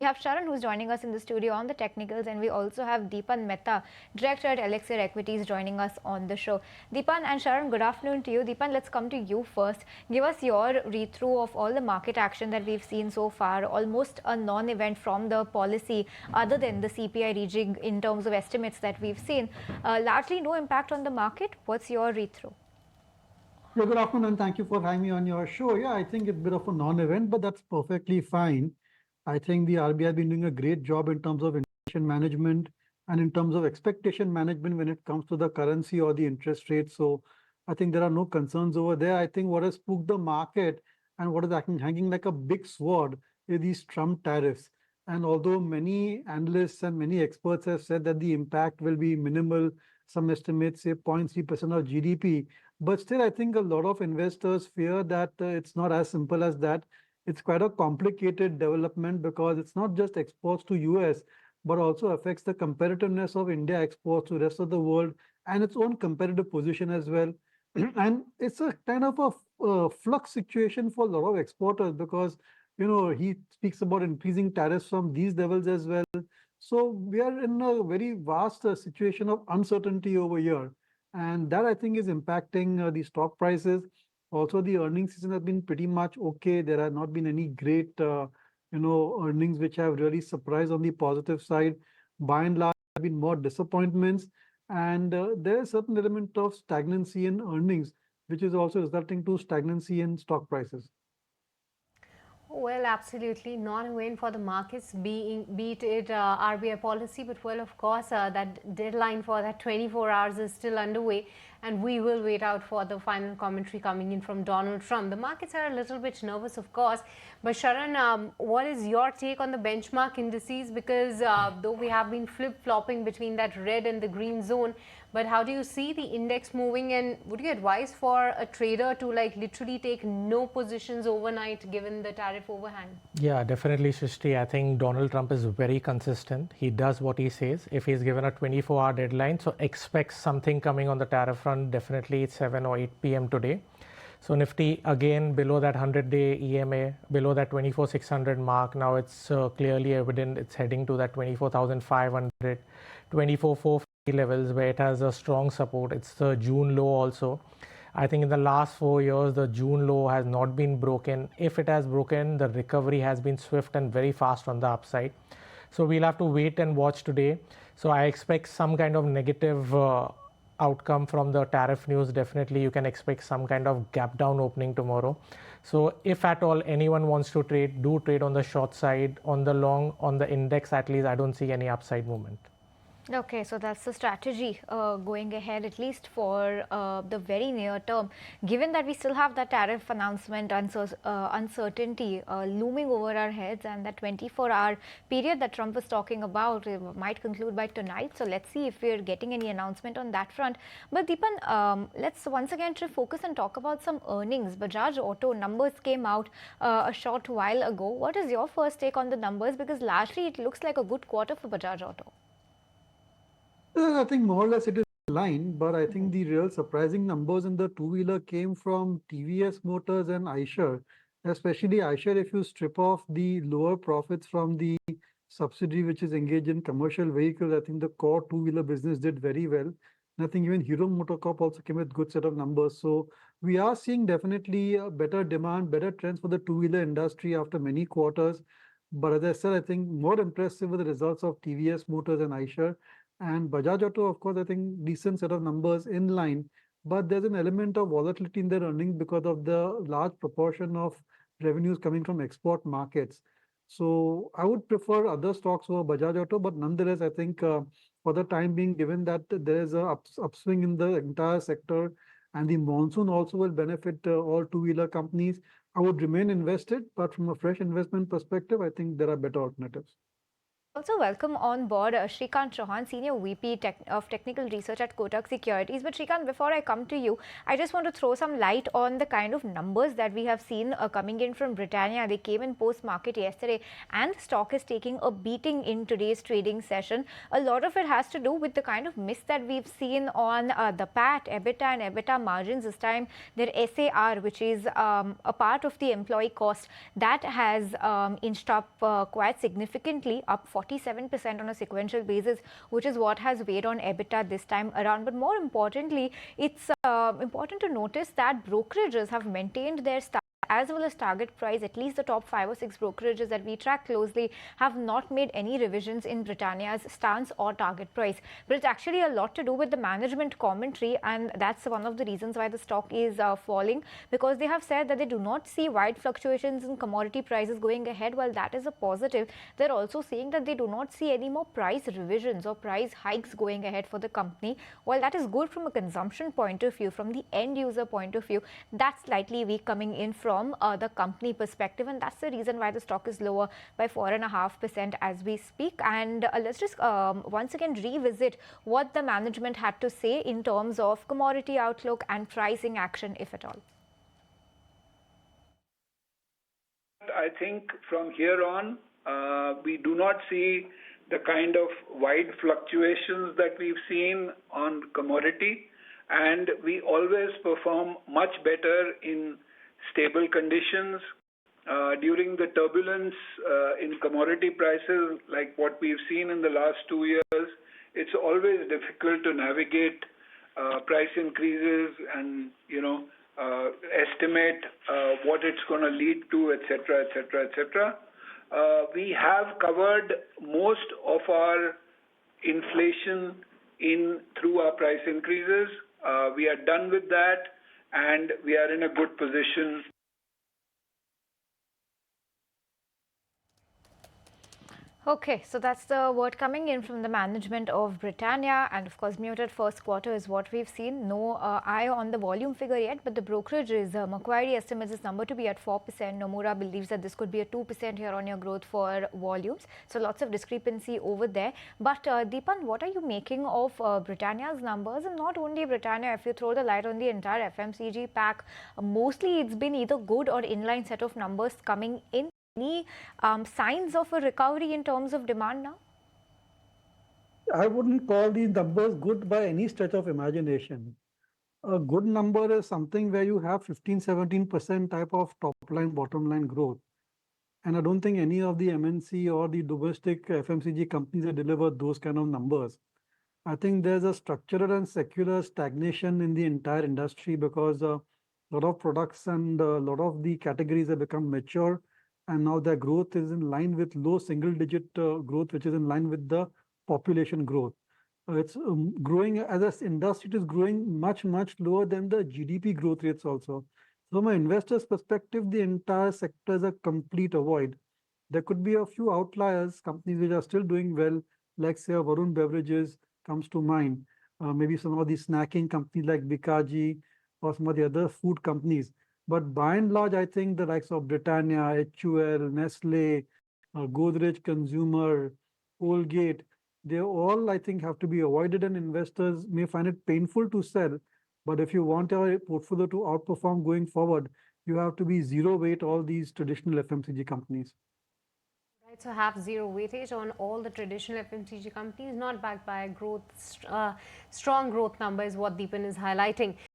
We have Sharan who's joining us in the studio on the technicals, and we also have Dipan Mehta, director at Elixir Equities, joining us on the show. Dipan and Sharan, good afternoon to you. Dipan, let's come to you first. Give us your read through of all the market action that we've seen so far, almost a non event from the policy, other than the CPI rejig in terms of estimates that we've seen. Largely no impact on the market. What's your read through? Yeah, good afternoon, and thank you for having me on your show. Yeah, I think it's a bit of a non-event, but that's perfectly fine. I think the RBI has been doing a great job in terms of inflation management and in terms of expectation management when it comes to the currency or the interest rate. So I think there are no concerns over there. I think what has spooked the market and what is hanging like a big sword is these Trump tariffs. And although many analysts and many experts have said that the impact will be minimal, some estimates say 0.3% of GDP, but still, I think a lot of investors fear that it's not as simple as that. It's quite a complicated development because it's not just exports to US, but also affects the competitiveness of India exports to the rest of the world and its own competitive position as well. And it's a kind of a flux situation for a lot of exporters because, he speaks about increasing tariffs from these levels as well. So we are in a very vast situation of uncertainty over here. And that I think is impacting the stock prices. Also, the earnings season has been pretty much okay. There have not been any great, earnings which have really surprised on the positive side. By and large, there have been more disappointments, and there is certain element of stagnancy in earnings, which is also resulting to stagnancy in stock prices. Well, absolutely not a win for the markets, be it RBI policy, but well, of course, that deadline for that 24 hours is still underway, and we will wait out for the final commentary coming in from Donald Trump. The markets are a little bit nervous, of course, but Sharan, what is your take on the benchmark indices? Because though we have been flip-flopping between that red and the green zone, but how do you see the index moving, and would you advise for a trader to literally take no positions overnight given the tariff overhang? Yeah, definitely, Shrishti. I think Donald Trump is very consistent. He does what he says. If he's given a 24-hour deadline, so expect something coming on the tariff front, definitely it's 7 or 8 p.m. today. So Nifty again below that 100-day EMA, below that 24,600 mark. Now it's clearly evident it's heading to that 24,500, 24,450 levels where it has a strong support. It's the June low also. I think in the last 4 years, the June low has not been broken. If it has broken, the recovery has been swift and very fast on the upside. So we'll have to wait and watch today. So I expect some kind of negative outcome from the tariff news. Definitely you can expect some kind of gap down opening tomorrow. So if at all anyone wants to trade, do trade on the short side. On the long, on the index at least, I don't see any upside movement. Okay, so that's the strategy going ahead, at least for the very near term. Given that we still have that tariff announcement uncertainty looming over our heads, and that 24-hour period that Trump was talking about might conclude by tonight. So let's see if we're getting any announcement on that front. But Dipan, let's once again focus and talk about some earnings. Bajaj Auto numbers came out a short while ago. What is your first take on the numbers? Because largely it looks like a good quarter for Bajaj Auto. I think more or less it is in line, but I think the real surprising numbers in the two-wheeler came from TVS Motors and Eicher, especially Eicher if you strip off the lower profits from the subsidiary which is engaged in commercial vehicles. I think the core two-wheeler business did very well. And I think even Hero MotoCorp also came with good set of numbers. So we are seeing definitely a better demand, better trends for the two-wheeler industry after many quarters. But as I said, I think more impressive were the results of TVS Motors and Eicher. And Bajaj Auto, of course, I think decent set of numbers in line, but there's an element of volatility in their earnings because of the large proportion of revenues coming from export markets. So I would prefer other stocks over Bajaj Auto, but nonetheless, I think for the time being, given that there is a upswing in the entire sector and the monsoon also will benefit all two-wheeler companies, I would remain invested. But from a fresh investment perspective, I think there are better alternatives. Also welcome on board Shrikant Chauhan, Senior VP of Technical Research at Kotak Securities. But Shrikant, before I come to you, I just want to throw some light on the kind of numbers that we have seen coming in from Britannia. They came in post-market yesterday and the stock is taking a beating in today's trading session. A lot of it has to do with the kind of miss that we've seen on the PAT, EBITDA and EBITDA margins. This time their SAR, which is a part of the employee cost, that has inched up quite significantly, up 47% on a sequential basis, which is what has weighed on EBITDA this time around. But more importantly, it's important to notice that brokerages have maintained their as well as target price. At least the top 5 or 6 brokerages that we track closely have not made any revisions in Britannia's stance or target price. But it's actually a lot to do with the management commentary, and that's one of the reasons why the stock is falling, because they have said that they do not see wide fluctuations in commodity prices going ahead. While that is a positive, they're also saying that they do not see any more price revisions or price hikes going ahead for the company. While that is good from a consumption point of view, from the end user point of view, that's slightly weak coming in from the company perspective, and that's the reason why the stock is lower by 4.5% as we speak. And let's just once again revisit what the management had to say in terms of commodity outlook and pricing action, if at all. I think from here on, we do not see the kind of wide fluctuations that we've seen on commodity, and we always perform much better in stable conditions. During the turbulence in commodity prices, like what we've seen in the last 2 years, it's always difficult to navigate price increases and, estimate what it's going to lead to, etc., etc., etc. We have covered most of our inflation through our price increases. We are done with that, and we are in a good position. Okay, so that's the word coming in from the management of Britannia, and of course muted first quarter is what we've seen. No eye on the volume figure yet, but the brokerages, Macquarie estimates this number to be at 4%. Nomura believes that this could be a 2% year-on-year growth for volumes. So lots of discrepancy over there. But Dipan, what are you making of Britannia's numbers? And not only Britannia, if you throw the light on the entire FMCG pack, mostly it's been either good or inline set of numbers coming in. Any signs of a recovery in terms of demand now? I wouldn't call these numbers good by any stretch of imagination. A good number is something where you have 15-17% type of top line, bottom line growth. And I don't think any of the MNC or the domestic FMCG companies have delivered those kind of numbers. I think there's a structural and secular stagnation in the entire industry because a lot of products and a lot of the categories have become mature. And now their growth is in line with low single-digit growth, which is in line with the population growth. It's growing as an industry, it is growing much, much lower than the GDP growth rates also. So from an investor's perspective, the entire sector is a complete avoid. There could be a few outliers, companies which are still doing well, like say Varun Beverages comes to mind. Maybe some of the snacking companies like Bikaji or some of the other food companies. But by and large, I think the likes of Britannia, HUL, Nestle, Godrej Consumer, Colgate, they all, I think, have to be avoided, and investors may find it painful to sell. But if you want your portfolio to outperform going forward, you have to be zero weight all these traditional FMCG companies. Right, so have zero weightage on all the traditional FMCG companies, not backed by a growth, strong growth number is what Dipan is highlighting.